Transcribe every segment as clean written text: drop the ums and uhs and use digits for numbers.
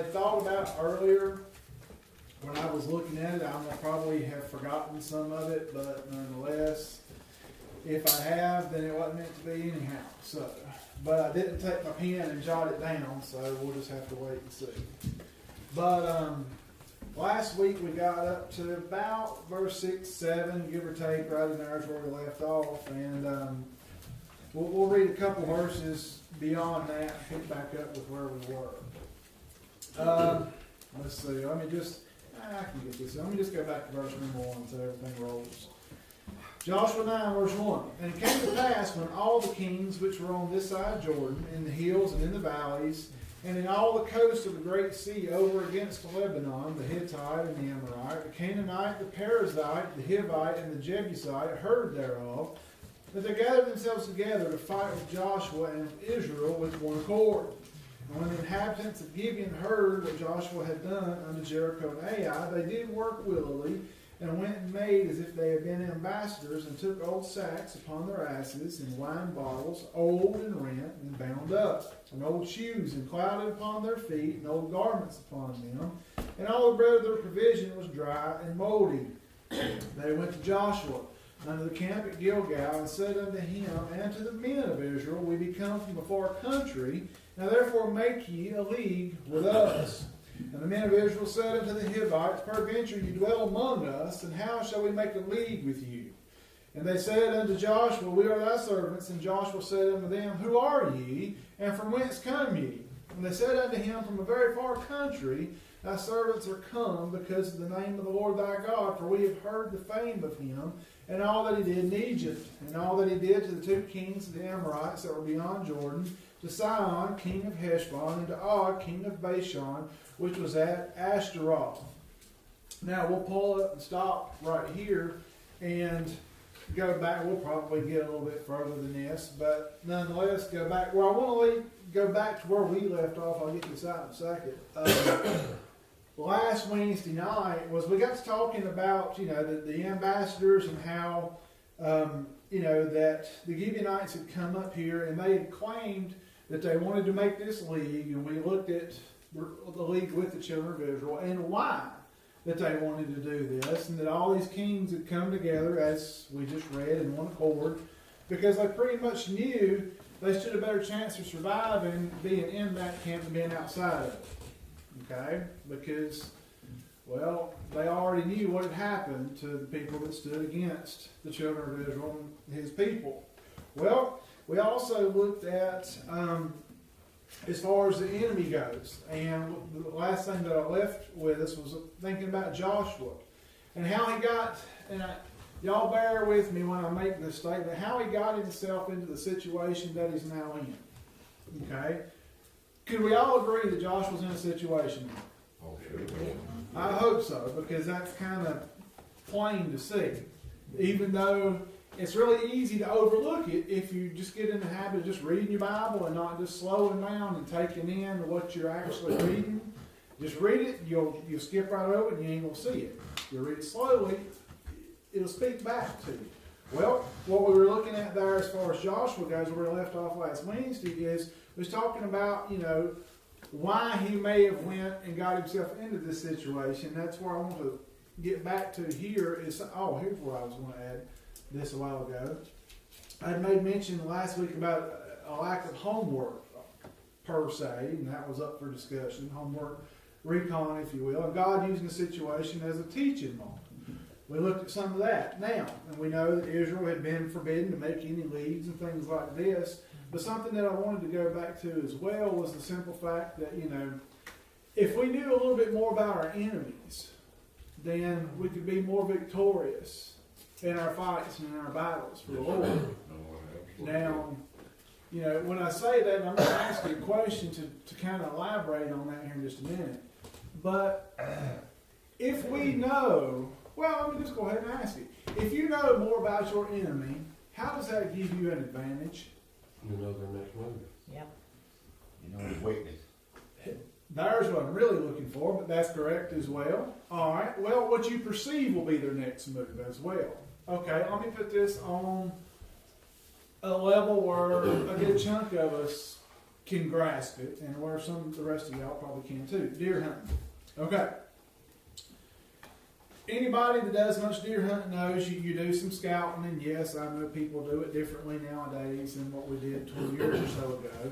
had thought about earlier when I was looking at it. I'm gonna probably have forgotten some of it, but nonetheless, if I have, then it wasn't meant to be anyhow. So, but I didn't take my pen and jot it down, so we'll just have to wait and see. But last week we got up to about verse 6, 7, give or take, right in there's where we left off, and we'll read a couple verses beyond that and pick back up with where we were. Let's see. Let me just Let me just go back to verse number 1 so everything rolls. Joshua 9, verse 1. And it came to pass when all the kings which were on this side of Jordan, in the hills and in the valleys, and in all the coast of the great sea over against Lebanon, the Hittite and the Amorite, the Canaanite, the Perizzite, the Hivite, and the Jebusite, heard thereof, that they gathered themselves together to fight with Joshua and Israel with one accord. And when the inhabitants of Gibeon heard what Joshua had done unto Jericho and Ai, they did work willily, and went and made as if they had been ambassadors, and took old sacks upon their asses, and wine bottles, old and rent, and bound up, and old shoes, and clouded upon their feet, and old garments upon them, and all the bread of their provision was dry and moldy. They went to Joshua unto the camp at Gilgal, and said unto him and to the men of Israel, We be come from a far country, now therefore make ye a league with us. And the men of Israel said unto the Hivites, Peradventure you dwell among us, and how shall we make a league with you? And they said unto Joshua, We are thy servants. And Joshua said unto them, Who are ye, and from whence come ye? And they said unto him, From a very far country thy servants are come, because of the name of the Lord thy God, for we have heard the fame of him, and all that he did in Egypt, and all that he did to the two kings of the Amorites that were beyond Jordan, to Sihon, king of Heshbon, and to Og, king of Bashan, which was at Ashtaroth. Now we'll pull up and stop right here and go back. We'll probably get a little bit further than this, but nonetheless, go back. Well, I want to go back to where we left off. I'll get this out in a second. Last Wednesday night we got to talking about the ambassadors and how that the Gibeonites had come up here and they had claimed that they wanted to make this league, and we looked at the league with the children of Israel and why that they wanted to do this, and that all these kings had come together, as we just read, in one accord, because they pretty much knew they stood a better chance of surviving being in that camp than being outside of it. Okay? Because, well, they already knew what had happened to the people that stood against the children of Israel and his people. Well, we also looked at as far as the enemy goes, and the last thing that I left with us was thinking about Joshua and how he got, y'all bear with me when I make this statement, how he got himself into the situation that he's now in. Okay? Could we all agree that Joshua's in a situation now? Oh, sure. I hope so, because that's kind of plain to see. Even though it's really easy to overlook it if you just get in the habit of just reading your Bible and not just slowing down and taking in what you're actually reading. Just read it, you'll skip right over it and you ain't going to see it. You read it slowly, it'll speak back to you. Well, what we were looking at there as far as Joshua goes, where we left off last Wednesday, is we was talking about, why he may have went and got himself into this situation. That's where I want to get back to here. Here's where I was going to add this a while ago. I had made mention last week about a lack of homework per se, and that was up for discussion. Homework recon, if you will, and God using the situation as a teaching moment. We looked at some of that now, and we know that Israel had been forbidden to make any leagues and things like this. But something that I wanted to go back to as well was the simple fact that, if we knew a little bit more about our enemies, then we could be more victorious in our fights and in our battles for the Lord. Now, when I say that, I'm going to ask you a question to kind of elaborate on that here in just a minute. But if we know, let me just go ahead and ask you. If you know more about your enemy, how does that give you an advantage? You know their next move. Yep. You know his weakness. There's what I'm really looking for, but that's correct as well. All right. Well, what you perceive will be their next move as well. Okay, let me put this on a level where a good chunk of us can grasp it, and where some of the rest of y'all probably can too. Deer hunting. Okay. Anybody that does much deer hunting knows you do some scouting, and yes, I know people do it differently nowadays than what we did 20 years or so ago.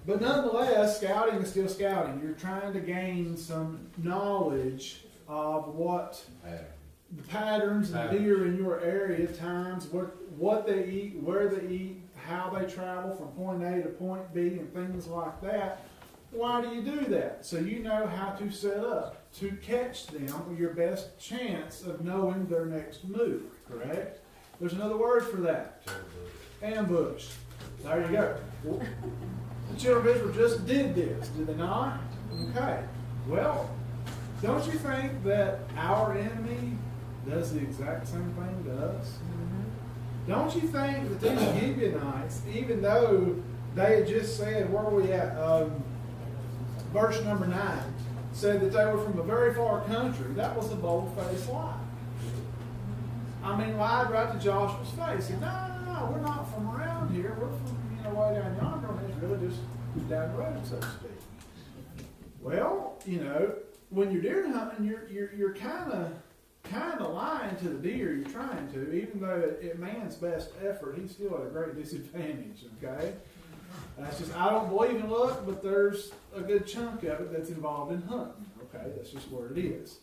But nonetheless, scouting is still scouting. You're trying to gain some knowledge of what the patterns of deer in your area, times, what they eat, where they eat, how they travel from point A to point B, and things like that. Why do you do that? So you know how to set up to catch them with your best chance of knowing their next move, correct? There's another word for that. Ambush. There you go. The children of Israel just did this, did they not? Okay. Well, don't you think that our enemy does the exact same thing to us? Don't you think that these Gibeonites, even though they had just said, where are we at? Verse number 9 said that they were from a very far country. That was a bold-faced lie. I mean, lied right to Joshua's face. He said, no, we're not from around here. We're from, way down yonder, and it's really just down the road, so to speak. Well, when you're deer hunting, you're kind of lying to the deer you're trying to, even though at man's best effort, he's still at a great disadvantage, okay? That's just, I don't believe in luck, but there's a good chunk of it that's involved in hunting, okay? That's just where it is.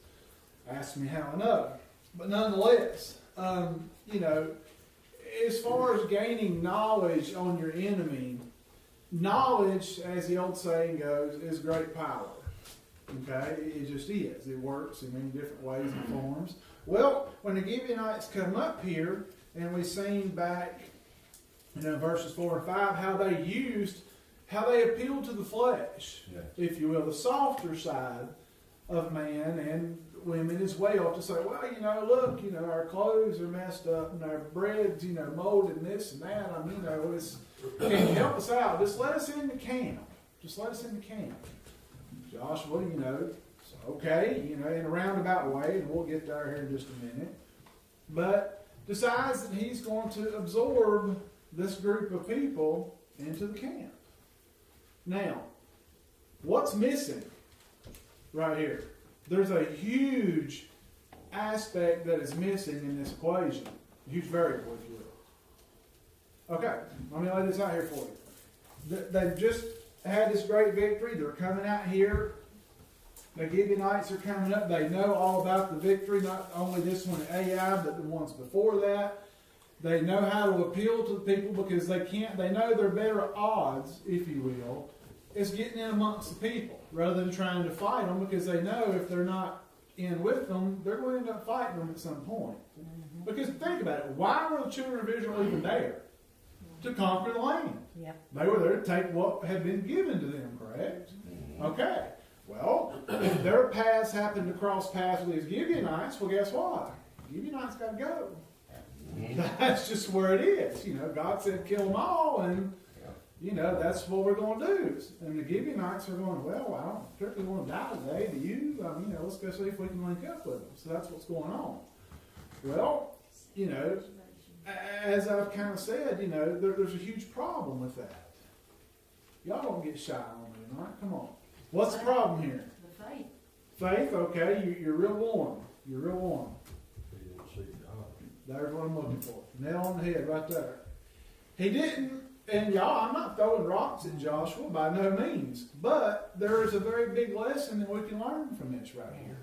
Ask me how I know. But nonetheless, as far as gaining knowledge on your enemy, knowledge, as the old saying goes, is great power. Okay? It just is. It works in many different ways and forms. Well, when the Gibeonites come up here, and we've seen back, verses 4 and 5, how they appealed to the flesh, if you will, the softer side of man and women as well, to say, well, look, our clothes are messed up and our bread's, molded and this and that. Can you help us out? Just let us into camp. Joshua, okay, in a roundabout way, and we'll get there here in just a minute, but decides that he's going to absorb this group of people into the camp. Now, what's missing right here? There's a huge aspect that is missing in this equation. A huge variable, if you will. Okay, let me lay this out here for you. They've just had this great victory. They're coming out here. The Gibeonites are coming up. They know all about the victory, not only this one at Ai, but the ones before that. They know how to appeal to the people because they know they're better odds, if you will, is getting in amongst the people rather than trying to fight them, because they know if they're not in with them, they're going to end up fighting them at some point. Because think about it, why were the children of Israel even there? To conquer the land. Yep. They were there to take what had been given to them, correct? Okay. Well, if their paths happened to cross paths with these Gibeonites, well, guess what? Gibeonites got to go. That's just where it is. God said kill them all, and that's what we're going to do. And the Gibeonites are going, well, I don't particularly want to die today. Do you? Let's go see if we can link up with them. So that's what's going on. Well, as I've kind of said, there's a huge problem with that. Y'all don't get shy on me, all right? Come on. What's the problem here? The faith. Faith, okay. You're real warm. You're real warm. He didn't see God. There's what I'm looking for. Nail on the head right there. He didn't, and y'all, I'm not throwing rocks at Joshua by no means, but there is a very big lesson that we can learn from this right here.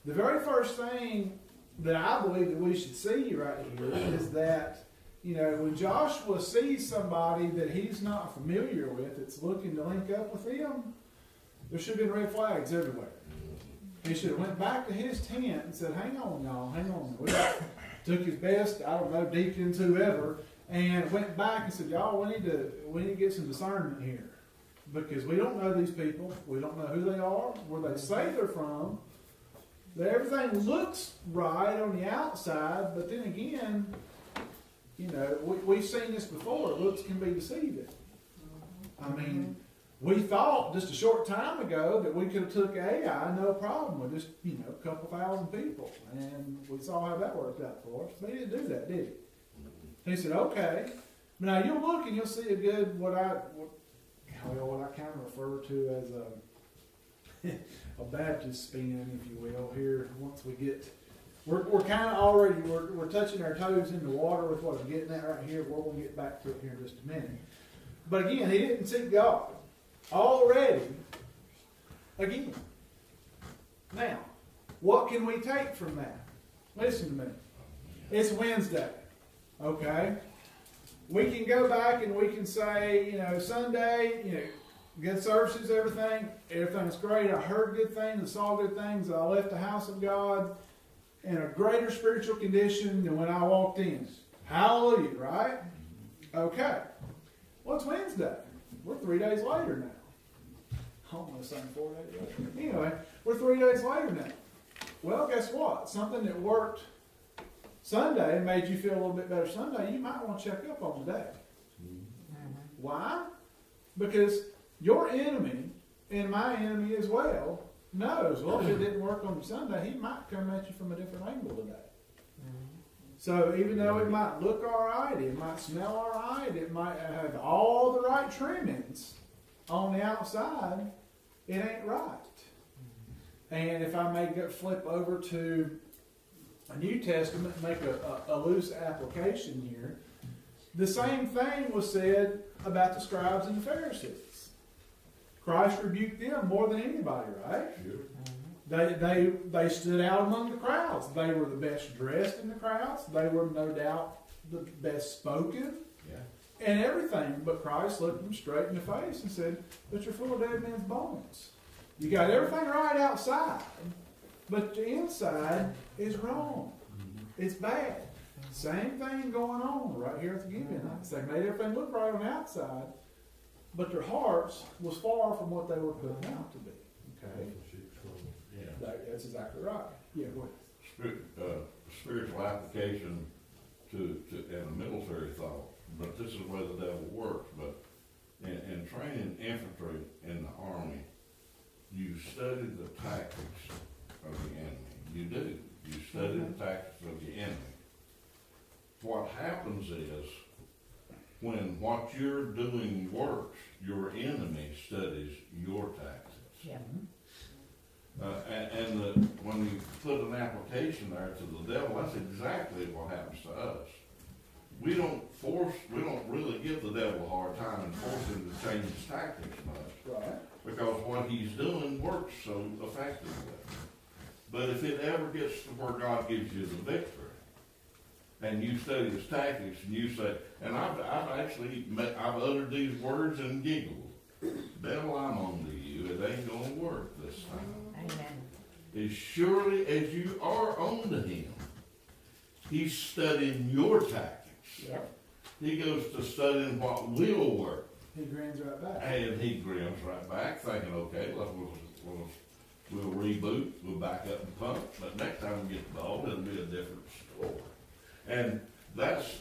The very first thing that I believe that we should see right here is that, when Joshua sees somebody that he's not familiar with that's looking to link up with him, there should have been red flags everywhere. He should have went back to his tent and said, hang on, y'all, hang on. Took his best, deacons, whoever, and went back and said, y'all, we need to get some discernment here. Because we don't know these people. We don't know who they are, where they say they're from. Everything looks right on the outside, but then again, we've seen this before. Looks can be deceiving. We thought just a short time ago that we could have took Ai, no problem, with just, a couple thousand people. And we saw how that worked out for us. But he didn't do that, did he? He said, okay. Now you'll look and you'll see a good, well, what I kind of refer to as a Baptist spin, if you will, here once we get, we're kind of already, we're touching our toes in the water with what I'm getting at right here. We're going to get back to it here in just a minute. But again, he didn't seek God already. Again. Now, what can we take from that? Listen to me. It's Wednesday. Okay? We can go back and we can say, Sunday, good services, everything's great. I heard good things, I saw good things. I left the house of God in a greater spiritual condition than when I walked in. Hallelujah, right? Okay. Well, it's Wednesday. We're 3 days later now. Almost saying 4 days later. Anyway, we're 3 days later now. Well, guess what? Something that worked Sunday and made you feel a little bit better Sunday, you might want to check up on today. Why? Because your enemy and my enemy as well knows, well, if it didn't work on Sunday, he might come at you from a different angle today. So even though it might look all right, it might smell all right, it might have all the right trimmings on the outside, it ain't right. And if I may flip over to a New Testament and make a loose application here, the same thing was said about the scribes and the Pharisees. Christ rebuked them more than anybody, right? Sure. They stood out among the crowds. They were the best dressed in the crowds. They were no doubt the best spoken. Yeah. And everything. But Christ looked them straight in the face and said, but you're full of dead men's bones. You got everything right outside, but the inside is wrong. It's bad. Same thing going on right here at the Gibeonites. They made everything look right on the outside, but their hearts was far from what they were putting out to be. Okay, Yeah. that's exactly right. Yeah, go ahead. Spiritual application to and a military thought, but this is where the devil works. But in training infantry in the army, you study the tactics of the enemy. You do. You study the tactics of the enemy. What happens is, when what you're doing works, your enemy studies your tactics. Yeah. When you put an application there to the devil, that's exactly what happens to us. We don't really give the devil a hard time and force him to change his tactics much. Right. Because what he's doing works so effectively. But if it ever gets to where God gives you the victory, and you study his tactics, and you say, and I've uttered these words and giggled, devil, I'm on to you, it ain't gonna work this time. Amen. As surely as you are on to him, he's studying your tactics. Yep. He goes to studying what will work. He grins right back. And he grins right back, thinking, okay, we'll reboot, we'll back up and punch, but next time we get the ball, it'll be a different story. And that's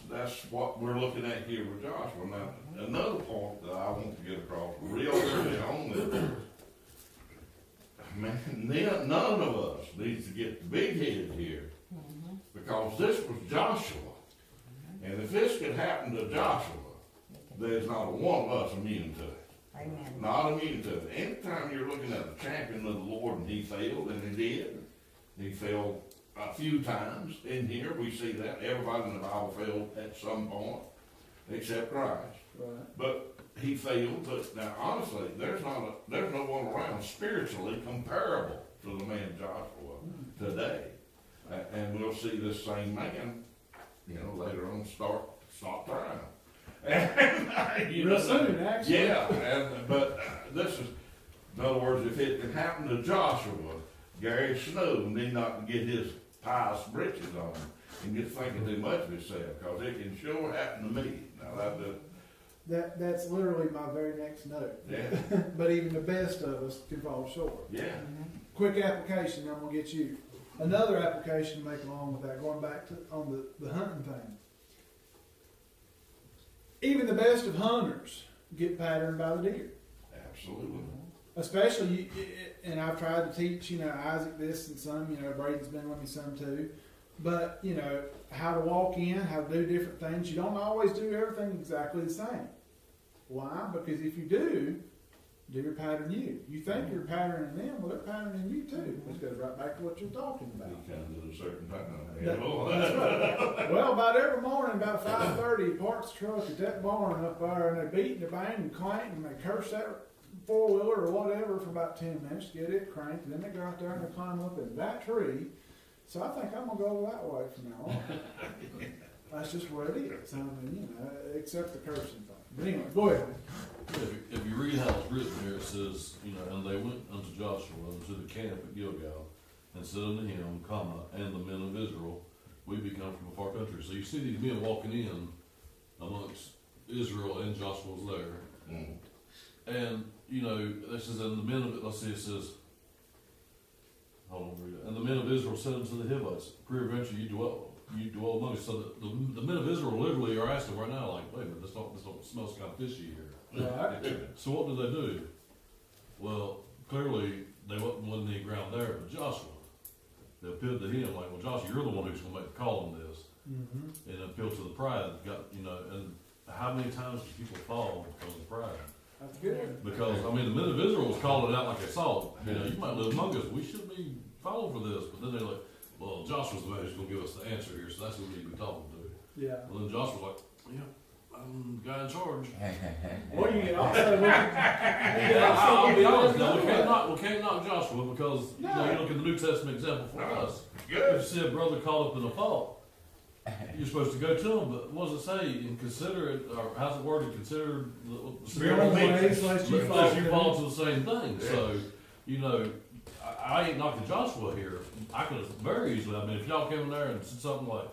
what we're looking at here with Joshua. Now, another point that I want to get across real early on this, man, none of us needs to get the big head here, because this was Joshua. And if this could happen to Joshua, there's not one of us immune to it. Amen. Not immune to it. Anytime you're looking at a champion of the Lord and he failed, and he did, he failed a few times. In here we see that everybody in the Bible failed at some point, except Christ. Right. But he failed. But now, honestly, there's no one around spiritually comparable to the man Joshua today. And we'll see this same man, later on stop trying. And, Real soon, actually. Yeah, but this is, in other words, if it can happen to Joshua, Gary Snow need not get his pious britches on and get thinking too much of himself, because it can sure happen to me. Now That's literally my very next note. Yeah. But even the best of us can fall short. Yeah. Quick application, I'm gonna get you. Another application to make along with that, going back to on the hunting thing. Even the best of hunters get patterned by the deer. Absolutely. Especially, and I've tried to teach, Isaac this and some, Braden's been with me some too. But, how to walk in, how to do different things. You don't always do everything exactly the same. Why? Because if you do your pattern you. You think you're patterning them, well, they're patterning you too. Which goes right back to what you're talking about. He comes at a certain time. That's right. Well, about every morning, about 5:30, he parks the truck at that barn up there, and they beat and they bang and clank, and they curse that four-wheeler or whatever for about 10 minutes to get it cranked, and then they go out there and they climb up in that tree. So I think I'm going to go that way from now on. That's just where it is. I mean, except the cursing thing. But anyway, go ahead. If you read how it's written here, it says, and they went unto Joshua, unto the camp at Gilgal, and said unto him, and the men of Israel, we be come from a far country. So you see these men walking in amongst Israel, and Joshua was there. And, this is, and the men of, let's see, it says, hold on, read it. And the men of Israel said unto the Hivites, peradventure you dwell among us. So the men of Israel literally are asking right now, like, wait a minute, this don't smells kind of fishy here. Right. So what did they do? Well, clearly they wasn't any ground there, but Joshua. They appealed to him like, well, Joshua, you're the one who's going to make the call on this. Mm-hmm. And appeal to the pride. And how many times do people fall because of pride? That's good. Because, the men of Israel was calling it out like they saw it. You might live among us. We should be followed for this. But then they're like, well, Joshua's the man who's going to give us the answer here, so that's who we need to be talking to. Yeah. Well, then Joshua's like, yeah, I'm the guy in charge. Well, you can also I'll be honest now, we can't knock Joshua because you look at the New Testament example for us. If you see a brother caught up in a fault, you're supposed to go to him, but what does it say? And consider it, or how's it worded? Consider the spirit of ways lest you fall to the same thing. Yeah. So, I ain't knocking Joshua here. I could have very easily, if y'all came in there and said something like,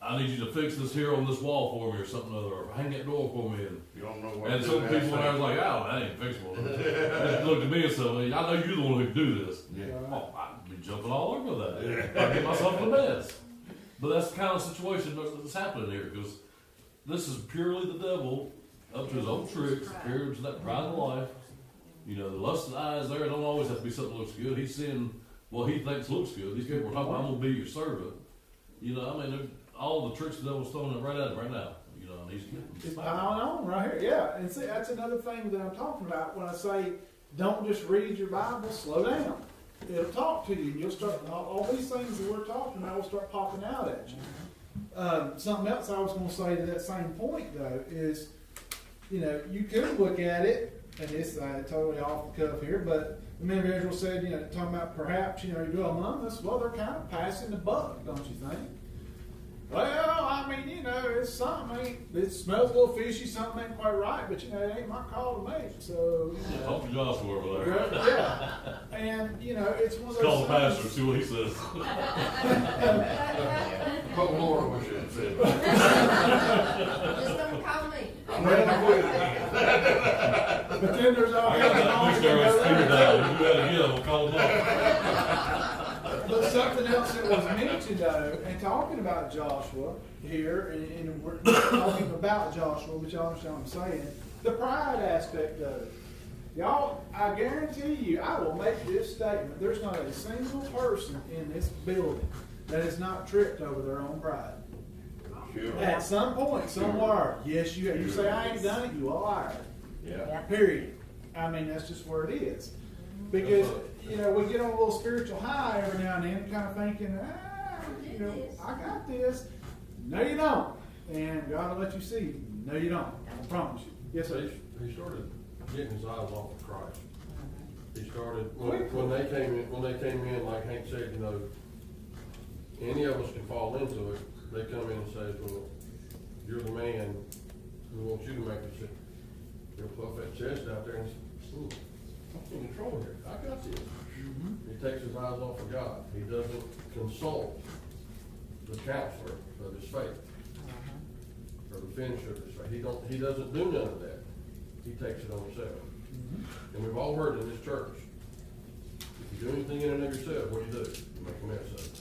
I need you to fix this here on this wall for me or something other, or hang that door for me. And you don't know what. And some people in there was like, oh, that ain't fixable. They looked at me and said, well, I know you're the one who can do this. Yeah. Oh, I'd be jumping all over that. Yeah. I'd get myself in a mess. But that's the kind of situation that's happening here, because this is purely the devil up to his own tricks, purely to that pride of life. The lust of the eyes there don't always have to be something that looks good. He's seeing what he thinks looks good. These people are talking about, I'm going to be your servant. All the tricks the devil's throwing right at him right now. And he's it's piling on right here. Yeah, and see, that's another thing that I'm talking about when I say don't just read your Bible, slow down. It'll talk to you, and you'll start, all these things that we're talking about will start popping out at you. Something else I was going to say to that same point, though, is, you could look at it, and it's totally off the cuff here, but the men of Israel said, talking about perhaps, you dwell among us, well, they're kind of passing the buck, don't you think? Well, it's something. It smells a little fishy. Something ain't quite right, but it ain't my call to make. So talk to Joshua over there. Yeah, and it's one of those. Call the pastor, see what he says. But Laura wish it had said. Just don't call me. I'm ready to quit. But then there's all kinds of we'll call him up. But something else that was mentioned, though, and talking about Joshua here, and we're talking about Joshua, but y'all understand what I'm saying, the pride aspect of it. Y'all, I guarantee you, I will make this statement. There's not a single person in this building that has not tripped over their own pride. Sure. At some point, somewhere. Yes, you say, I ain't done it, you a liar. Yeah. Period. That's just where it is. Because, we get on a little spiritual high every now and then, kind of thinking, I got this. No, you don't. And God will let you see. No, you don't. I promise you. Yes, sir. He started getting his eyes off of Christ. He started when they came in, like Hank said, any of us can fall into it. They come in and say, well, you're the man. We want you to make a decision. He'll puff that chest out there and say, I'm in control here. I got this. He takes his eyes off of God. He doesn't consult the counselor of his faith or the finisher of his faith. He doesn't do none of that. He takes it on himself. And we've all heard in this church, if you do anything in and of yourself, what do? You make a mess of it.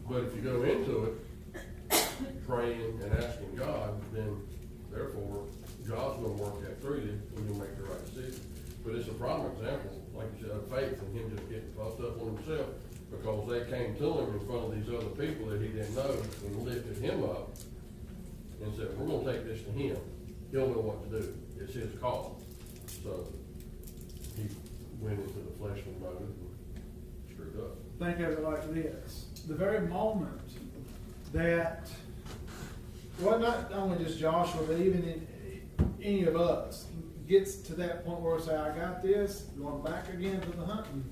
But if you go into it praying and asking God, then therefore God's going to work that through you and you'll make the right decision. But it's a prime example, like you said, of faith and him just getting puffed up on himself because they came to him in front of these other people that he didn't know and lifted him up and said, we're going to take this to him. he'll know what to do. It's his call. So he went into the fleshly mode and screwed up. Think of it like this. The very moment that, well, not only just Joshua, but even any of us gets to that point where we say, I got this, going back again to the hunting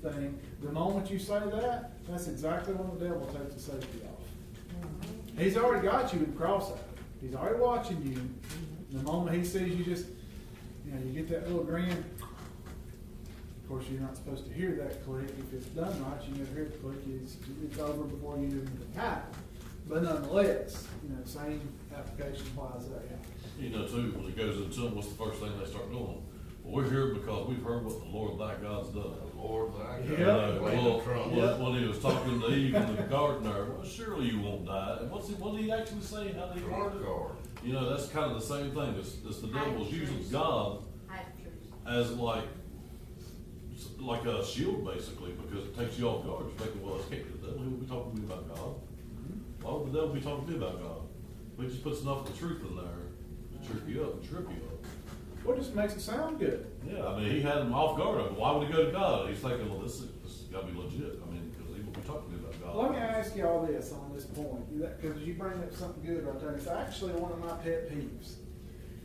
thing, the moment you say that, that's exactly when the devil takes the safety off. He's already got you in cross-eyed. He's already watching you. The moment he sees you just, you get that little grin. Of course, you're not supposed to hear that click. If it's done right, you never hear the click. It's over before you even have it. But nonetheless, same application applies there. Too, when it goes into them, what's the first thing they start doing? Well, we're here because we've heard what the Lord thy God's done. Lord, thy God. Yeah. When he was talking to Eve in the garden there, well, surely you won't die. And what did he actually say? How did he word it? That's kind of the same thing. It's the devil's using God as like a shield, basically, because it takes you off guard. You're thinking, well, it's the devil. He will be talking to me about God. Why would the devil be talking to me about God? But he just puts enough of the truth in there to trip you up and trip you up. Well, it just makes it sound good. Yeah, I mean, he had him off guard. Why would he go to God? He's thinking, well, this has got to be legit. I mean, because he will be talking to me about God. Let me ask you all this on this point, because you bring up something good right there. It's actually one of my pet peeves.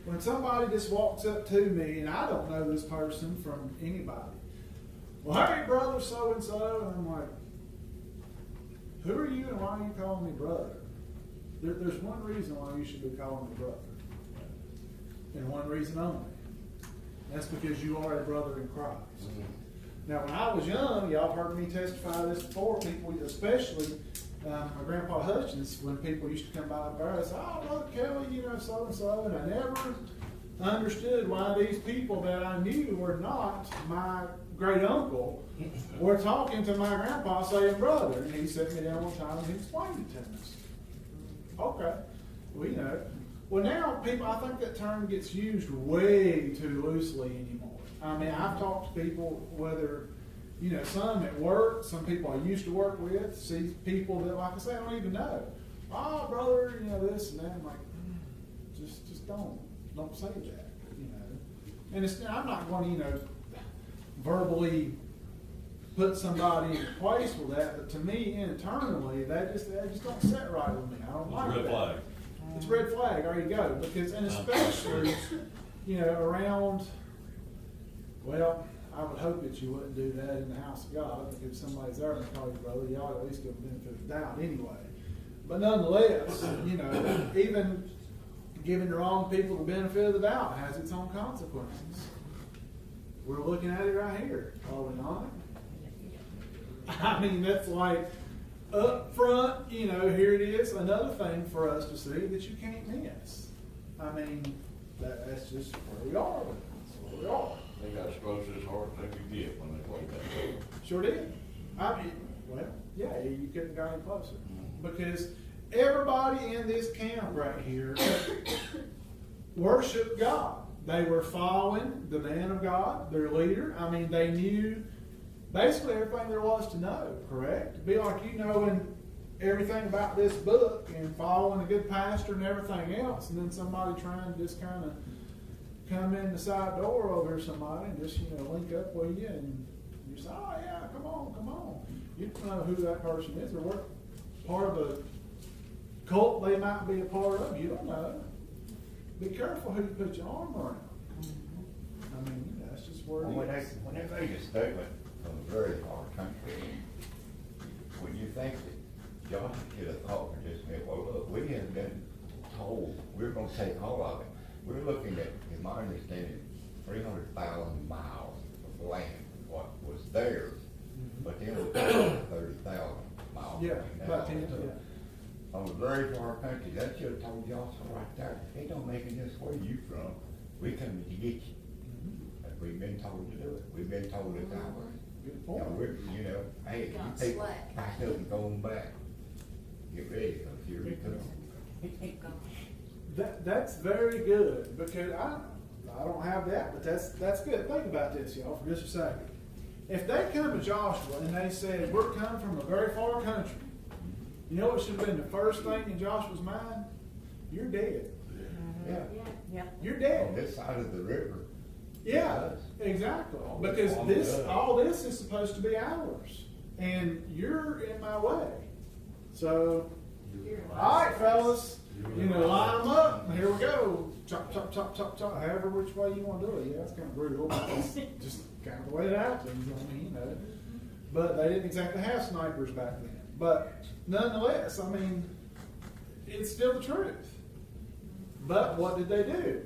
When somebody just walks up to me, and I don't know this person from anybody, well, hey, brother so-and-so, and I'm like, who are you and why are you calling me brother? There's one reason why you should be calling me brother. And one reason only. That's because you are a brother in Christ. Now, when I was young, y'all have heard me testify this before, people, especially my grandpa Hutchins, when people used to come by the bar, they say, oh, Brother Kelly, so-and-so, and I never understood why these people that I knew were not my great uncle were talking to my grandpa saying brother. And he sat me down one time and he explained it to us. Okay, well, well, now people, I think that term gets used way too loosely anymore. I mean, I've talked to people, whether, some at work, some people I used to work with, see people that, like I say, I don't even know. Oh, brother, this and that. I'm like, just don't say that, And I'm not going to, verbally put somebody in place with that, but to me, internally, that just don't sit right with me. I don't like that. Red flag. It's a red flag. There you go. Because, and especially, around, well, I would hope that you wouldn't do that in the house of God. If somebody's there and they call you brother, you ought to at least give them the benefit of the doubt anyway. But nonetheless, even giving the wrong people the benefit of the doubt has its own consequences. We're looking at it right here, are we not? I mean, that's like up front, here it is, another thing for us to see that you can't miss. I mean, that's just where we are. That's where we are. They got as close as hard as they could get when they played that game. Sure did. I mean, well, yeah, you couldn't go any closer. Because everybody in this camp right here worshiped God. They were following the man of God, their leader. I mean, they knew basically everything there was to know, correct? It'd be like knowing everything about this book and following a good pastor and everything else, and then somebody trying to just kind of come in the side door over somebody and just, link up with you, and you say, oh, yeah, come on. You don't know who that person is or what part of a cult they might be a part of. You don't know. Be careful who you put your arm around. I mean, that's just where it is. When they made a statement from a very far country, would you think that Josh could have thought for just a minute, well, look, we have been told we're going to take all of it. We're looking at, in my understanding, 300,000 miles of land, what was theirs, but then we're 30,000 miles. Yeah, about 10, yeah. On a very far country, that should have told Joshua right there, it don't make any difference where you from, we coming to get you. And we've been told to do it, we've been told it's ours. Good point. Hey, you Got take, slack. pack up and go back. Get ready, because here we come. That's very good, because I don't have that, but that's good. Think about this, y'all, for just a second. If they come to Joshua and they said, we're coming from a very far country, you know what should have been the first thing in Joshua's mind? You're dead. Yeah. Yeah. you're On dead. this side of the river. Yeah, Yes. exactly. All Because this- this, all this is supposed to be ours, and you're in my way. So, all right, fellas, you know, line them up. Here we go. Chop, chop, chop, chop, chop. However, which way you want to do it. Yeah, it's kind of brutal, but it's just kind of the way it happens. I mean, you know. But they didn't exactly have snipers back then. But nonetheless, I mean, it's still the truth. But what did they do?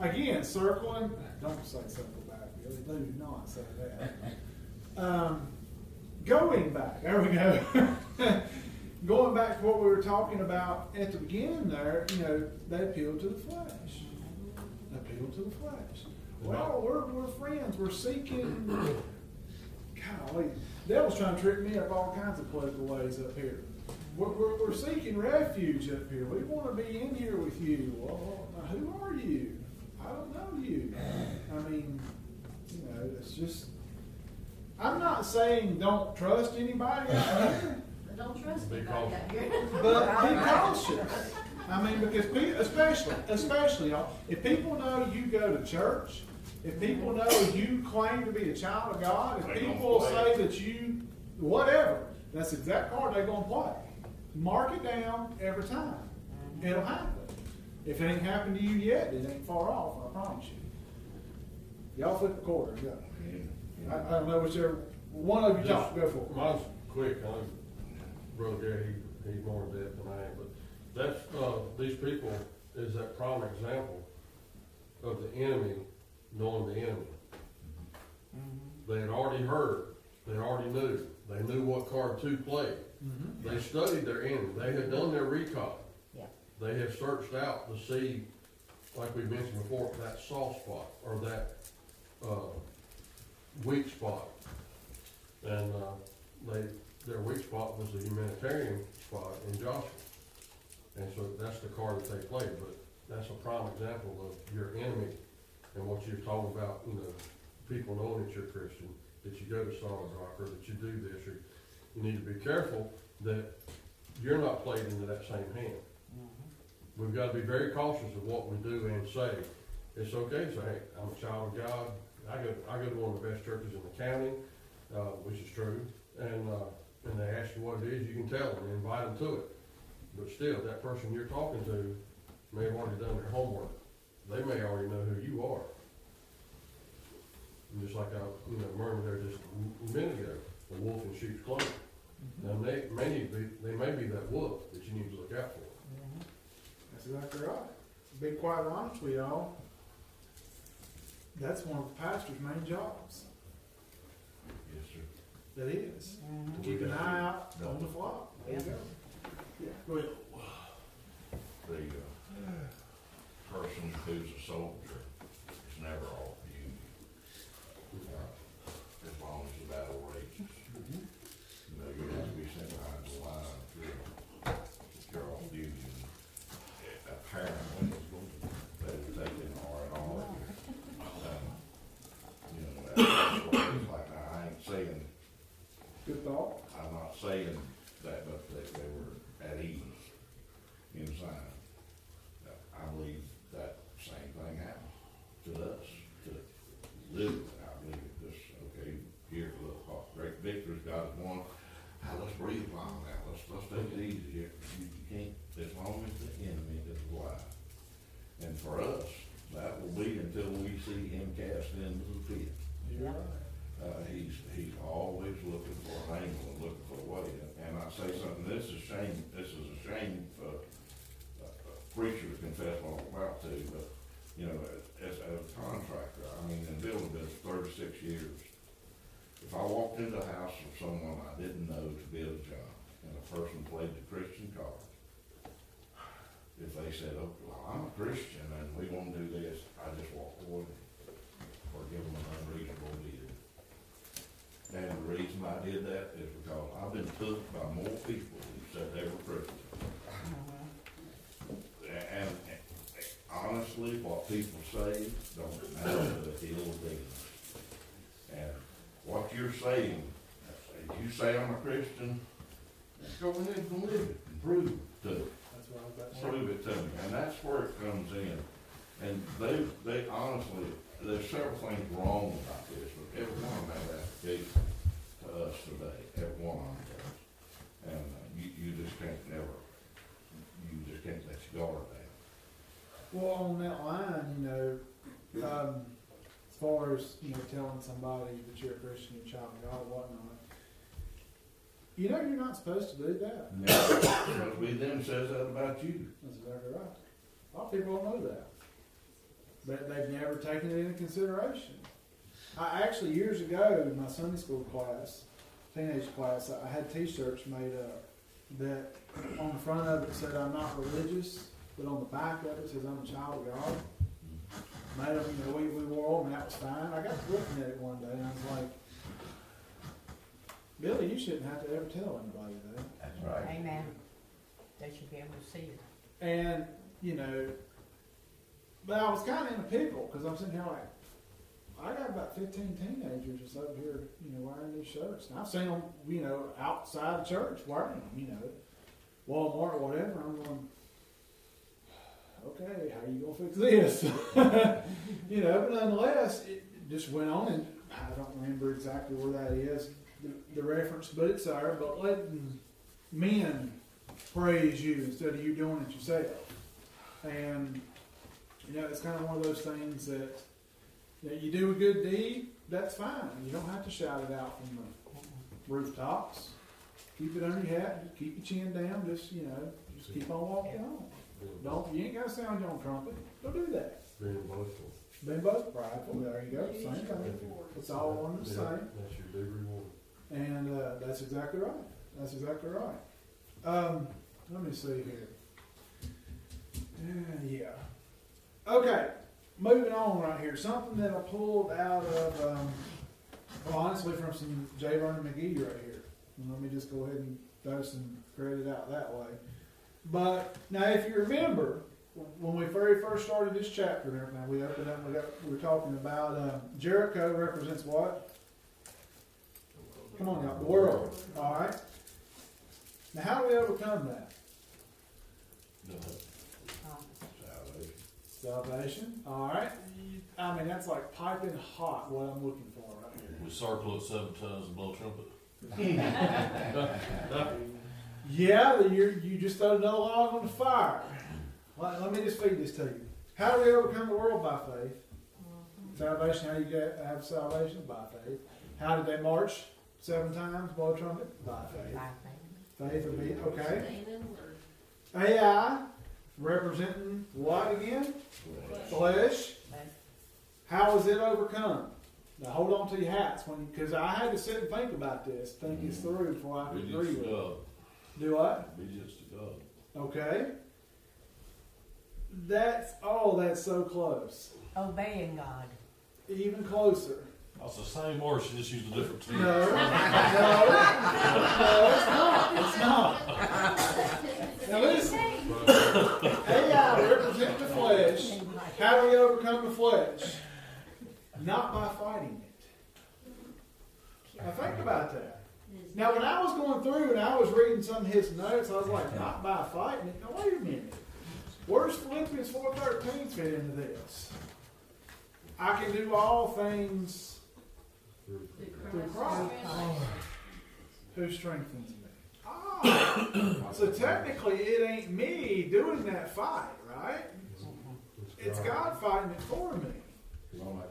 Again, circling. Don't say circle back, Billy. Do not say that. Going back. There we go. Going back to what we were talking about at the beginning there, you know, they appealed to the flesh. Appealed to the flesh. Well, we're friends. We're seeking. Golly, the devil's trying to trick me up all kinds of political ways up here. We're seeking refuge up here. We want to be in here with you. Well, now who are you? I don't know you. I mean, you know, it's just. I'm not saying don't trust anybody out here. But don't trust Be anybody out here. But be cautious. I mean, because especially y'all, if people know you go to church, if people know you claim to be a child of God, if They gonna people play. say that you, whatever, that's the exact card they're gonna play. Mark it down every time. It'll happen. If it ain't happened to you yet, it ain't far off, I promise you. Y'all flip the quarter, go. I don't know whichever, one of you talk, go for it. Mine's quick, I know Brother Gary, he's more in depth than I am, but that's, these people is that prime example of the enemy knowing the enemy. They had already heard, they already knew, they knew what card to play. Mhm. They studied their enemy, they had done their recon. Yeah. They had searched out to see, like we mentioned before, that soft spot, or that, weak spot. And, their weak spot was the humanitarian spot in Joshua. And so that's the card that they played, but that's a prime example of your enemy and what you're talking about, you know, people knowing that you're Christian, that you go to Solid Rock, or that you do this, or you need to be careful that you're not played into that same hand. We've got to be very cautious of what we do and say. It's okay to say, hey, I'm a child of God. I go to one of the best churches in the county, which is true. And they ask you what it is, you can tell them, invite them to it. But still, that person you're talking to may have already done their homework. They may already know who you are. And just like I, murmured there just a minute ago, the wolf in sheep's clothing. Now, they may be that wolf that you need to look out for. That's exactly right. To be quite honest with y'all, that's one of the pastor's main jobs. Yes, sir. That is. To keep an eye out on the flock. There you go. Yeah, go ahead. The person who's a soldier is never off duty. As long as the battle rages. You know, you have to be sent behind the line if you're off duty. Apparently, they've taken R&R. You know, that's what it's like. I ain't saying, Good thought. I'm not saying that, but they were at ease inside. I believe that same thing happened to us, to live. I believe it just, okay, here, look, great victories, God has won. Now, let's breathe long now. Let's take it easy here. You can't, as long as the enemy is alive. And for us, that will be until we see him cast into the pit. You're right. He's always looking for an angle and looking for a way. And I say something, this is a shame for a preacher to confess what I'm about to, but, as a contractor, I mean, in building business 36 years, if I walked into a house of someone I didn't know to build a job, and a person played the Christian card, if they said, oh, well, I'm a Christian and we want to do this, I just walk away or give them an unreasonable bid. And the reason I did that is because I've been took by more people who said they were Christian. And honestly, what people say don't matter to the ill dealers. And what you're saying, if you say I'm a Christian, go ahead and live it and prove it to them. That's what I was about to say. Prove it to me, and that's where it comes in. And they honestly, there's several things wrong about this, but every one of them have application to us today, every one of them does. And you just can't never, you just can't let your guard down. Well, on that line, you know, as far as, you know, telling somebody that you're a Christian, you're a child of God, whatnot, you know, you're not supposed to do that. Now, but we then says that about you. That's exactly right. A lot of people don't know that. But they've never taken it into consideration. I actually, years ago, in my Sunday school class, teenage class, I had t-shirts made up that on the front of it said, I'm not religious, but on the back of it says, I'm a child of God. Made them, you know, we wore them, and that was fine. I got to looking at it one day, and I was like, Billy, you shouldn't have to ever tell anybody that. That's right. Amen. They should be able to see it. And, you know, but I was kind of in a pickle, because I'm sitting here like, I got about 15 teenagers just over here, you know, wearing these shirts. And I've seen them, you know, outside the church wearing them, you know, Walmart or whatever. I'm going, okay, how are you going to fix this? You know, but nonetheless, it just went on, and I don't remember exactly where that is, the reference, but it's there. But letting men praise you instead of you doing it yourself. And, you know, it's kind of one of those things that, you know, you do a good deed, that's fine. You don't have to shout it out from the rooftops. Keep it under your hat, just keep your chin down, just, you know, just keep on walking on. Don't, you ain't got to sound your own trumpet. Don't do that. Being boastful. Being both prideful, there you go, same thing. It's all one and the same. That's your due reward. And that's exactly right. That's exactly right. Let me see here. Yeah. Okay, moving on right here. Something that I pulled out of, well, honestly, from some J. Vernon McGee right here. And let me just go ahead and throw some credit out that way. But now, if you remember, when we very first started this chapter and everything, we opened up, we were talking about Jericho represents what? Come on now, the world. All right. Now, how do we overcome that? Salvation. All right. I mean, that's like piping hot. What I'm looking for right here. We circle it 7 times and blow trumpet. Yeah, you just throw another log on the fire. Let me just feed this to you. How do we overcome the world? By faith. Salvation, how do you have salvation? By faith. How did they march 7 times, blow a trumpet? By faith. Faith would be, okay. AI, representing what again? Flesh. How is it overcome? Now hold on to your hats, because I had to sit and think about this, think this through before I could agree Obedience with to it. God. Do what? Obedience to God. Okay. That's so close. Obeying God. Even closer. That's the same word, she just used a different tense. No, it's not. Now listen, AI represents the flesh. How do we overcome the flesh? Not by fighting it. Now think about that. Now when I was going through and I was reading some of his notes, I was like, not by fighting it. Now wait a minute. Where's Philippians 4:13 fit into this? I can do all things through Christ, who strengthens me. So technically it ain't me doing that fight, right? It's God fighting it for me.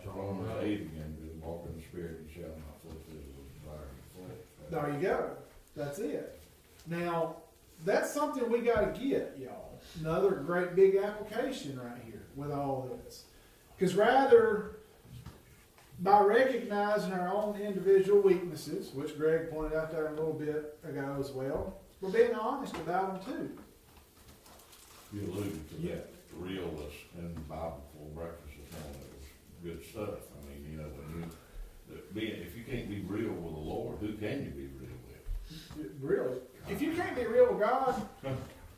Romans 8 again, just walk in the spirit and shall not fulfill the desire of the flesh. There you go. That's it. Now, that's something we got to get, y'all. Another great big application right here with all this. Because rather, by recognizing our own individual weaknesses, which Greg pointed out there a little bit ago as well, we're being honest about them too. You alluded to that realness in the Bible before breakfast this morning. It was good stuff. I mean, you know, if you can't be real with the Lord, who can you be real with? Really? If you can't be real with God,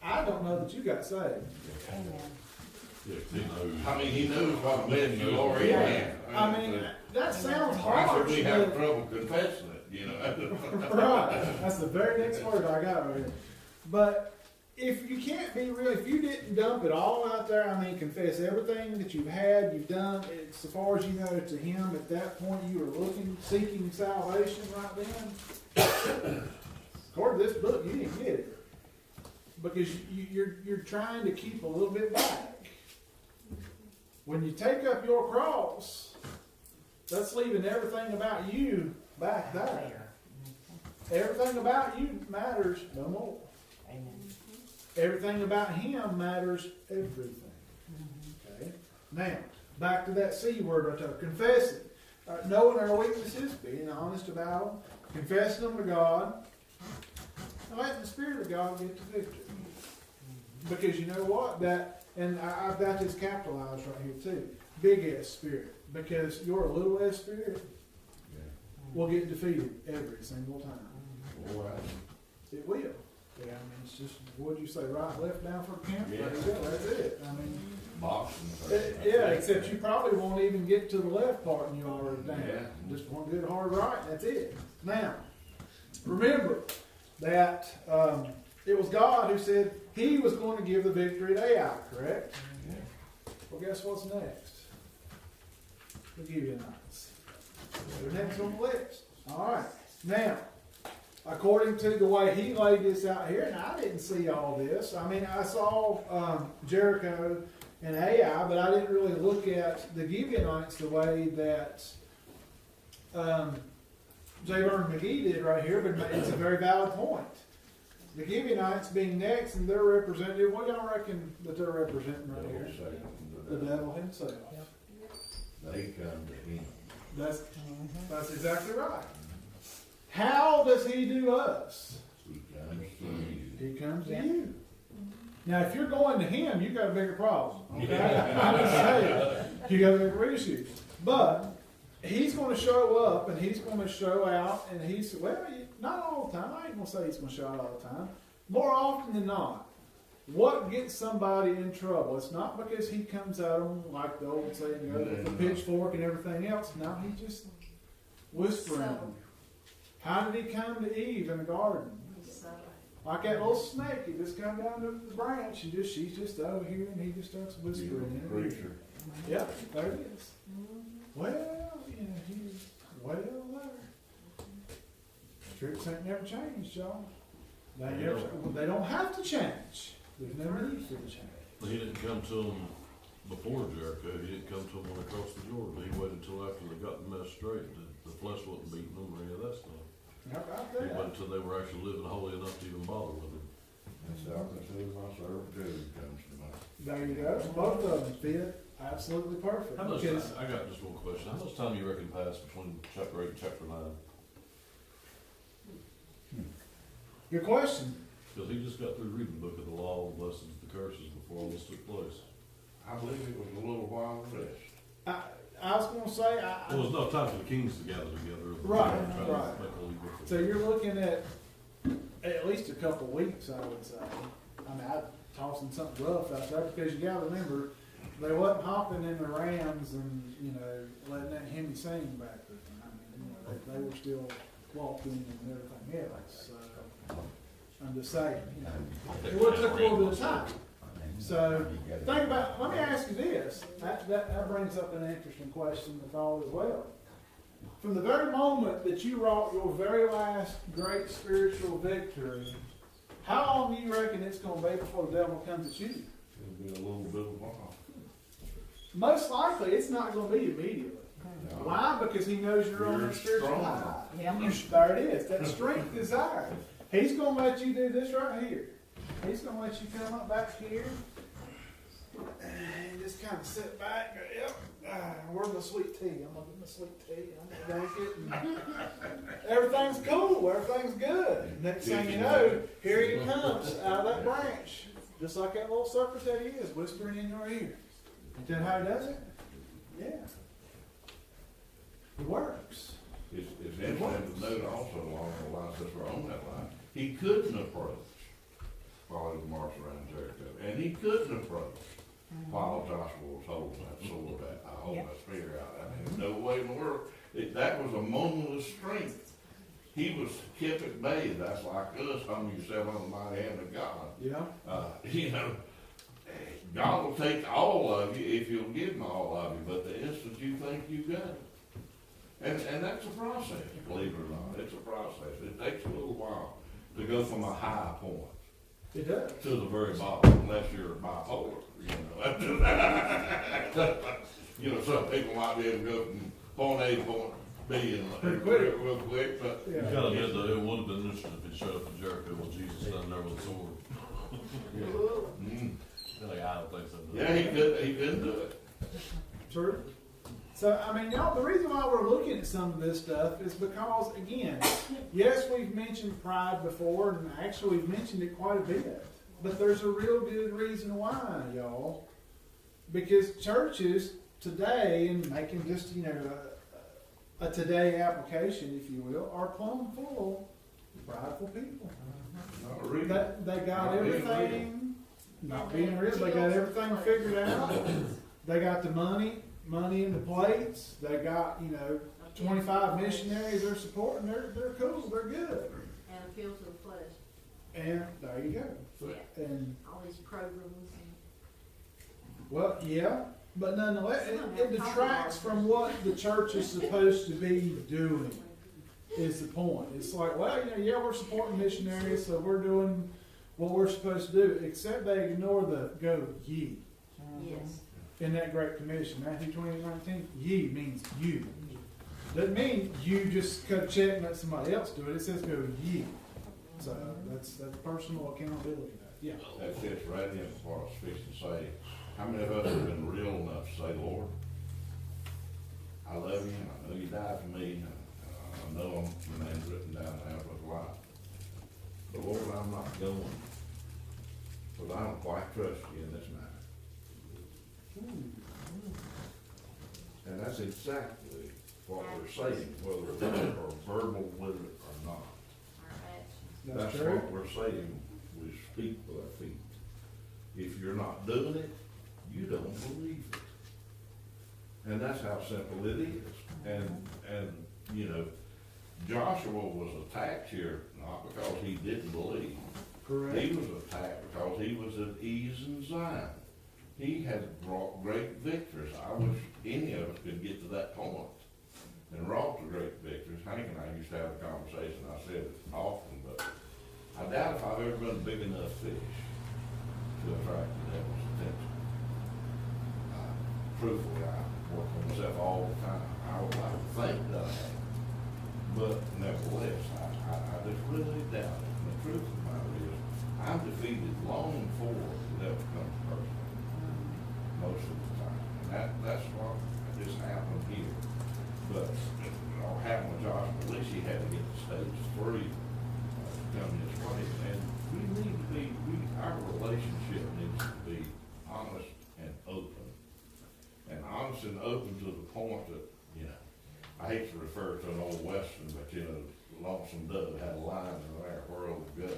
I don't know that you got saved. Amen. Yes, he knows. I mean, he knows what blessing you already have. I mean, that sounds Why harsh. should we have but- trouble confessing it, you know? Right. That's the very next word I got right here. But if you can't be real, if you didn't dump it all out there, I mean, confess everything that you've had, you've done, it's, as far as you know, to Him, at that point you were looking, seeking salvation right then, according to this book, you didn't get it. Because you're trying to keep a little bit back. When you take up your cross, that's leaving everything about you back there. Everything about you matters no more. Amen. Everything about Him matters everything. Okay? Now, back to that C word right there, confessing. Knowing our weaknesses, being honest about them, confessing them to God, and letting the Spirit of God get the victory. Because you know what? And I've got this capitalized right here too. Big S spirit. Because your little s spirit will get defeated every single time. All right. It will. Yeah, I mean, it's just, what'd you say, right, left, down for camp? Yeah. There you go, that's it. I mean, Boxing. yeah, except you probably won't even get to the left part and you already down. Yeah. Just one good hard right, and that's it. Now, remember that it was God who said He was going to give the victory to Ai, correct? Yeah. Well, guess what's next? The Gibeonites. They're next on the list. All right. Now, according to the way he laid this out here, and I didn't see all this. I mean, I saw Jericho and Ai, but I didn't really look at the Gibeonites the way that J. Vernon McGee did right here, but it's a very valid point. The Gibeonites being next, and their representative, what do y'all reckon that they're representing right here? The devil himself. They come to Him. That's exactly right. How does He do us? He comes to you. He comes to you. Now, if you're going to Him, you got a bigger problem. Okay? I'm just saying, you got a bigger issue. But He's going to show up, and He's going to show out, and He's, well, not all the time. I ain't going to say He's going to show out all the time. More often than not, what gets somebody in trouble? It's not because He comes at them like the old saying goes, with a pitchfork and everything else. No, He just whispering them. How did He come to Eve in the garden? Like that little snake, He just come down to the branch and she's just over here and He just starts whispering in her ear. Preacher. Yeah, there it is. Well, you know, He's well there. Tricks ain't never changed, y'all. They don't have to change. There's no need for the change. He didn't come to them before Jericho. He didn't come to them when they crossed the Jordan. He waited until after they got the mess straight. The flesh wasn't beating them or any of that stuff. How about He that? waited until they were actually living holy enough to even bother with him. That's how I consider my servant Job comes to mind. There you go. Both of them fit absolutely perfect. How much Because I got just one question. How much time do you reckon passed between chapter 8 and chapter 9? good question. Because he just got through reading the book of the law, the blessings, the curses before all this took place. I believe it was a little while rest. I was going to say, Well, there's enough time for the kings to gather together. Right, Try to right. make a league with so them. you're looking at least a couple weeks, I would say. I mean, I'm tossing something rough out there because you got to remember, they wasn't hopping in the rams and, you know, letting that Hemi sing back there. I mean, you know, they were still walking and everything else. So I'm just saying, you know, it would take a little bit of time. So think about, let me ask you this. That brings up an interesting question to thought as well. From the very moment that you wrought your very last great spiritual victory, how long do you reckon it's going to be before the devil comes at you? It'll be a little bit of a while. Most likely, it's not going to be immediately. Why? Because he knows you're on You're that spiritual strong. high. Yeah. There it is. That strength is there. He's going to let you do this right here. He's going to let you come up back here and just kind of sit back and go, yep, where's my sweet tea? I'm going to get my sweet tea. I'm going to drink it. And everything's cool. Everything's good. Next thing you know, here he comes out of that branch. Just like that little serpent that he is, whispering in your ear. Ain't that how he does it? Yeah. It works. It's interesting to note also along the lines, since we're on that line, he couldn't approach while he was marching around Jericho. And he couldn't approach while Joshua was holding that sword out, holding that spear out. I mean, no way in the world. That was a moment of strength he was kept at bay. That's like us, hung yourself on the mighty hand of God. Yeah, You know, God will take all of you if you'll give him all of you, but the instant you think you got it. And that's a process, believe it or not. It's a process. It takes a little while to go from a high point it does. to the very bottom, unless you're bipolar, you know. You know, some people might be able to go from point A to point B Pretty and quick. real quick, but You Yeah. gotta admit though, it would have been interesting if it showed up in Jericho with Jesus standing there with a sword. mm, Like, I don't think so. yeah, he couldn't do it. True. So, I mean, y'all, the reason why we're looking at some of this stuff is because, again, yes, we've mentioned pride before, and actually we've mentioned it quite a bit. But there's a real good reason why, y'all. Because churches today, and making just, you know, a today application, if you will, are plumb full of prideful people. Not really. They got Not being everything, not being real, they got everything figured out. They got the money in the plates. They got, you know, 25 missionaries they're supporting. They're cool. They're good. And appeal to the flesh, And there you go. And all these programs and. well, yeah, but nonetheless, it detracts from what the church is supposed to be doing. Is the point? It's like, well, you know, yeah, we're supporting missionaries, so we're doing what we're supposed to do. Except they ignore the go ye Yes. in that Great Commission, Matthew 20:19. Ye means you. Doesn't mean you just cut a check and let somebody else do it. It says go ye. So that's personal accountability. Yeah. That fits right in with what I was fixing to say. How many of us have been real enough to say, Lord, I love you, and I know you died for me, and I know my name's written down in the Lamb of Life. But Lord, I'm not going, because I don't quite trust you in this matter. And that's exactly what we're saying, whether we're verbal with it or not. Our actions. That's That's true. what we're saying, we speak with our feet. If you're not doing it, you don't believe it. And that's how simple it is. And, you know, Joshua was attacked here, not because he didn't believe. Correct. He was attacked because he was at ease in Zion. He had brought great victories. I wish any of us could get to that point and wrought the great victories. Hank and I used to have a conversation, I said it often, but I doubt if I've ever been a big enough fish to attract the devil's attention. Truthfully, I work on myself all the time. I would like to think that I have. But nevertheless, I just really doubt it. And the truth of the matter is, I'm defeated long before the devil comes personally, most of the time. And that's what just happened here. But, or happened with Joshua, at least he had to get to stage 3 to come his way. And we need to be, our relationship needs to be honest and open. And honest and open to the point that, you know, I hate to refer to an old western, but you know, Lonesome Dove had a line in there where old Gus,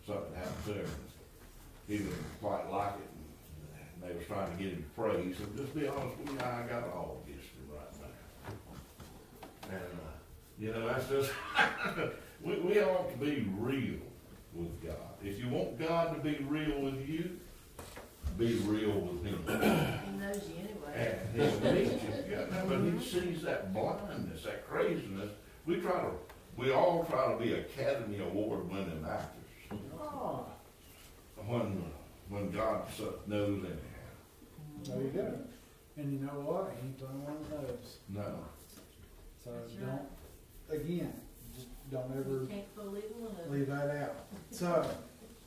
something happened to him. He didn't quite like it, and they was trying to get him to pray. He said, just be honest with me, I got it all against him right now. And, you know, that's just, we ought to be real with God. If you want God to be real with you, be real with him. He knows you anyway. And he'll meet you. Yeah, but he sees that blindness, that craziness. We all try to be Academy Award winning actors. Ah, When God knows anyhow. there you go. And you know what? He ain't the only one that knows. No. So That's don't, again, just don't ever You can't fool either one of them. leave that out. So,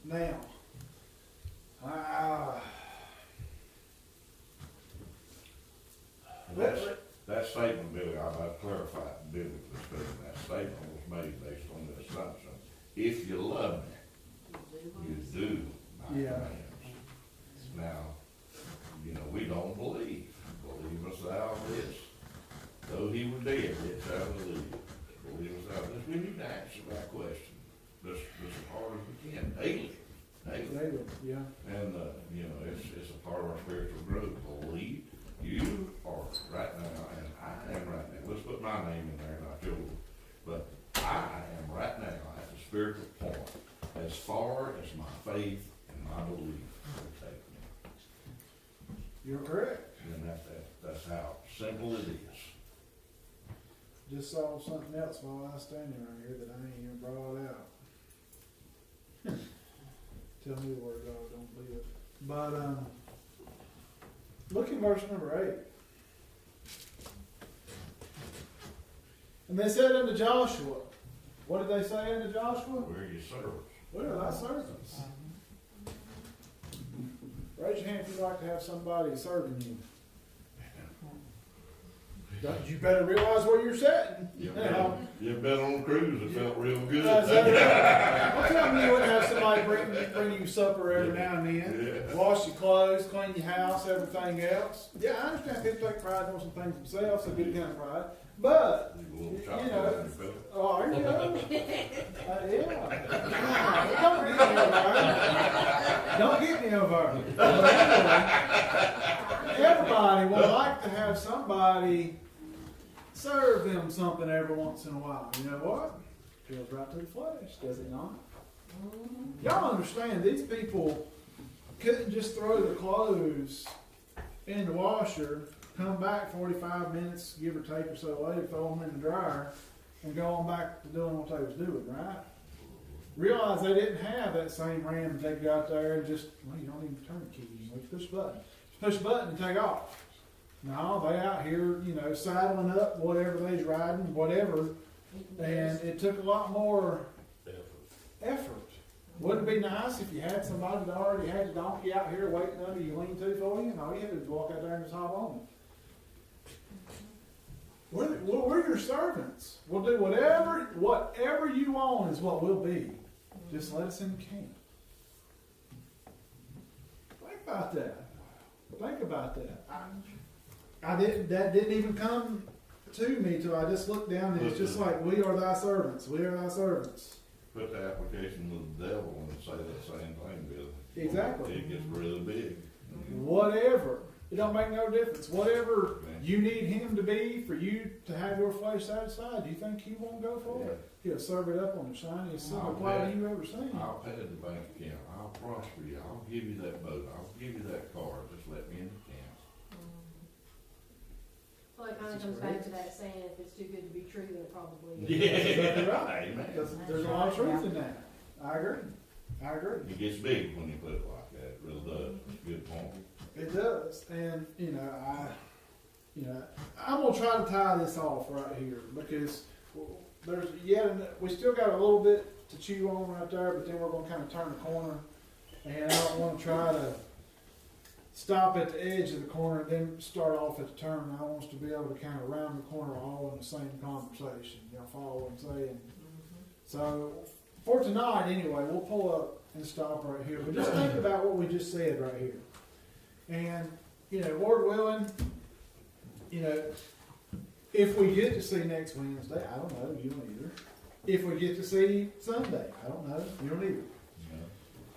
now, And that statement, Billy, I've clarified biblically speaking, that statement was made based on the assumption, if you love me, you do my Yeah. commands. Now, you know, we don't believe. Believe us thou this. Though he were dead, yet shall we live. Believe us thou this. We need to answer that question just as hard as we can, daily. David, yeah. And, you know, it's a part of our spiritual growth. Believe you are right now, and I am right now. Let's put my name in there, not yours. But I am right now at the spiritual point, as far as my faith and my belief will take me. You're correct. And that's how simple it is. Just saw something else while I was standing right here that I ain't even brought out. Tell me where God don't live. But, look in verse number 8. And they said unto Joshua, what did they say unto Joshua? We're your servants. We are thy servants. Raise your hand if you'd like to have somebody serving you. You better realize where you're sitting. You've been on a cruise, it felt real good. I'm telling you, you wouldn't have somebody bring you supper every now and then. Yeah. Wash your clothes, clean your house, everything else. Yeah, I understand people take pride in some things themselves, a good kind of pride. But, You little you chocolate know, in your belly. oh, are you know? Yeah. Don't get me over. But anyway, everybody would like to have somebody serve them something every once in a while. You know what? Feels right to the flesh, does it not? Y'all understand, these people couldn't just throw their clothes in the washer, come back 45 minutes, give or take or so later, throw them in the dryer, and go on back to doing what they was doing, right? Realize they didn't have that same ram that they got there and just, well, you don't even turn the key, you just push the button. Just push the button and take off. No, they out here, you know, saddling up whatever they's riding, whatever, and it took a lot more effort. Wouldn't it be nice if you had somebody that already had the donkey out here waiting under your lean-to for you, and all you had to do was walk out there and just hop on it? We're your servants. We'll do whatever you want is what we'll be. Just let us in the camp. Think about that. Think about that. That didn't even come to me till I just looked down and it's just like, we are thy servants. We are thy servants. Put the application with the devil and say that same thing with it. Exactly. It gets really big. Whatever. It don't make no difference. Whatever you need him to be for you to have your flesh satisfied, do you think he won't go for it? He'll serve it up on the shiniest silver platter you've ever seen. I'll pay the bank account. I'll prosper you. I'll give you that boat. I'll give you that car. Just let me in the camp. Well, it kinda comes back to that saying, if it's too good to be true, then it probably is. Yeah. Exactly right. Amen. There's a lot of truth in that. I agree. It gets big when you put it like that. It really does. It's a good point. It does, and I'm gonna try to tie this off right here because we still got a little bit to chew on right there, but then we're gonna kind of turn the corner, and I don't want to try to stop at the edge of the corner and then start off at the turn. I want us to be able to kind of round the corner all in the same conversation. Y'all follow what I'm saying? So for tonight, anyway, we'll pull up and stop right here. But just think about what we just said right here. And, Lord willing, if we get to see next Wednesday, I don't know, you don't either. If we get to see Sunday, I don't know, you don't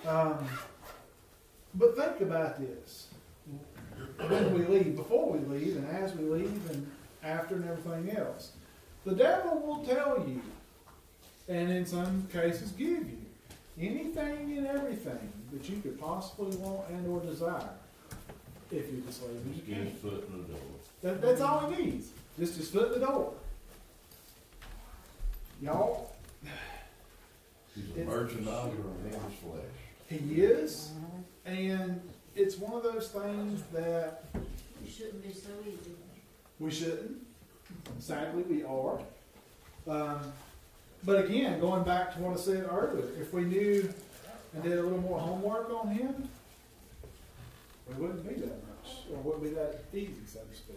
either. But think about this. When we leave, before we leave, and as we leave, and after and everything else, the devil will tell you, and in some cases give you, anything and everything that you could possibly want and or desire. If you just leave him, Get his foot in the door. that's all he needs. Just his foot in the door. Y'all, He's a merchandiser of his flesh. he is, and it's one of those things that It shouldn't be so easy. we shouldn't. Sadly, we are. But again, going back to what I said earlier, if we knew and did a little more homework on him, we wouldn't be that much, or wouldn't be that easy, so to speak.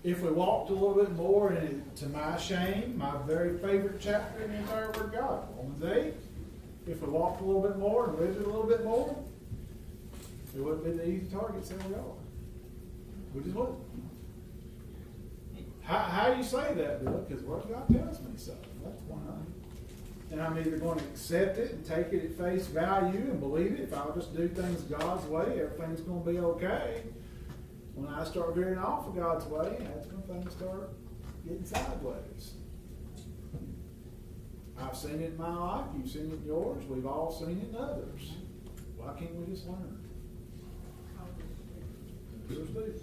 If we walked a little bit more, and to my shame, my very favorite chapter in the entire Word of God, Romans 8, if we walked a little bit more and lived it a little bit more, we wouldn't be the easy targets that we are. We just wouldn't. How do you say that, Bill? Because Word of God tells me so. That's why. And I'm either going to accept it and take it at face value and believe it. If I'll just do things God's way, everything's going to be okay. When I start veering off of God's way, that's when things start getting sideways. I've seen it in my life, you've seen it in yours, we've all seen it in others. Why can't we just learn? Yours do.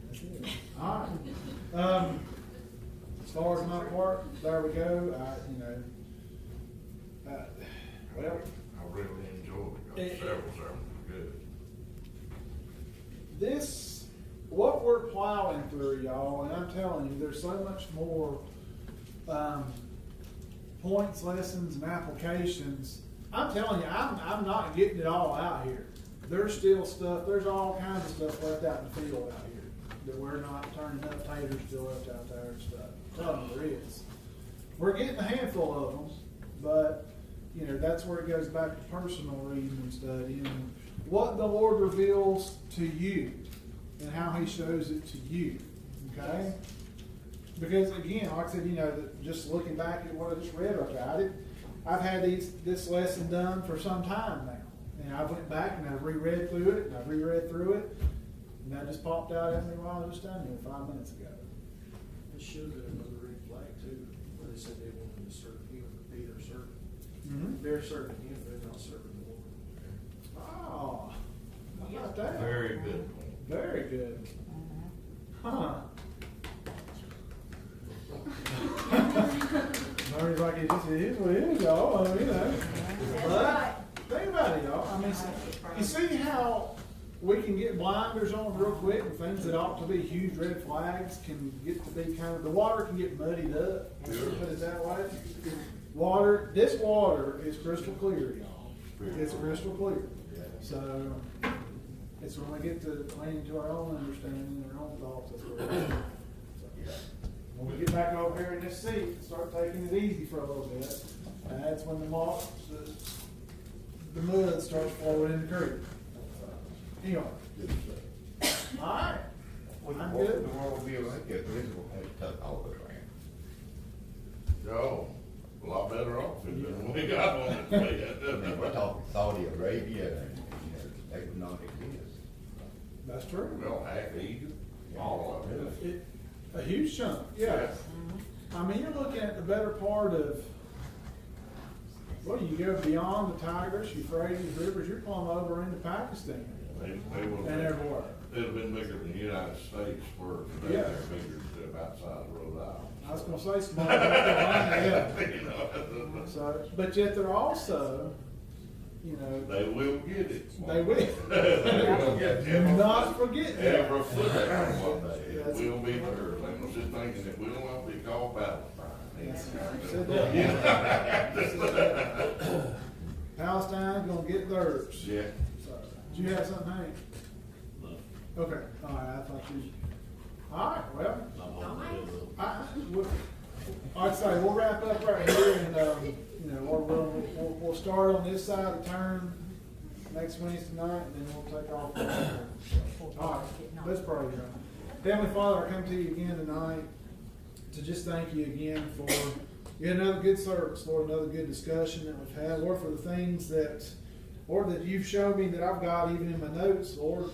That's it. All right. As far as my part, there we go. Well, I really enjoyed it, several were good. this, what we're plowing through, y'all, and I'm telling you, there's so much more points, lessons, and applications. I'm telling you, I'm not getting it all out here. There's still stuff, there's all kinds of stuff left out in the field out here that we're not turning up, taters still left out there and stuff. I'm telling you, there is. We're getting a handful of them, but, you know, that's where it goes back to personal reading and studying. And what the Lord reveals to you and how He shows it to you, okay? Because again, like I said, you know, just looking back at what I just read right there, I've had this lesson done for some time now. And I went back and I reread through it, and I reread through it, and that just popped out at me while I was standing here 5 minutes ago. It should have been another red flag too, where they said they wanted to serve Him, Peter serve. Mm-hmm. They're serving Him, they're not serving the Lord. Oh, how about that? Very good. Very good. Huh. Marty's like, it is what it is, y'all. You know. But think about it, y'all. I mean, you see how we can get blinders on real quick, and things that ought to be huge red flags can get to be kind of, the water can get muddied up. Let's just put it that way. This water is crystal clear, y'all. It's crystal clear. So it's when we get to leaning to our own understanding and our own thoughts, that's what it is. When we get back over here in this seat and start taking it easy for a little bit, that's when the mud starts flowing in the creek. Anyway. Alright. I'm What good. would the world be like if Israel had took all this land? Yo, a lot better off than we got on it. I mean, we're talking Saudi Arabia, and, they would not exist. That's true. Well, half Egypt, all of it. A huge chunk, yeah. I mean, you're looking at the better part of, well, you go beyond the Tigris, Euphrates rivers, you're plumb over into Pakistan They and would, everywhere. they'd have been bigger than the United States for today, Yeah. they're bigger than outside of Rhode Island. I was gonna say small, yeah. You know, So, but yet they're also, you know, they will get it. they will. They will get Do not forget that. every foot of it one day. It That's- will be theirs. They must sit thinking it will not be called Palestine. Said that. Palestine's gonna get theirs. Yeah. So, do you have something, Hank? Okay, all right, I thought you. All right, well, I'm on the head like I say, we'll wrap up right here, and you know, we'll start on this side of the turn next Wednesday night, and then we'll take off. From there. All right, let's pray. Heavenly Father, I come to you again tonight to just thank you again for yet another good service, Lord, another good discussion that we've had, Lord, for the things that, Lord, that you've shown me that I've got even in my notes, Lord.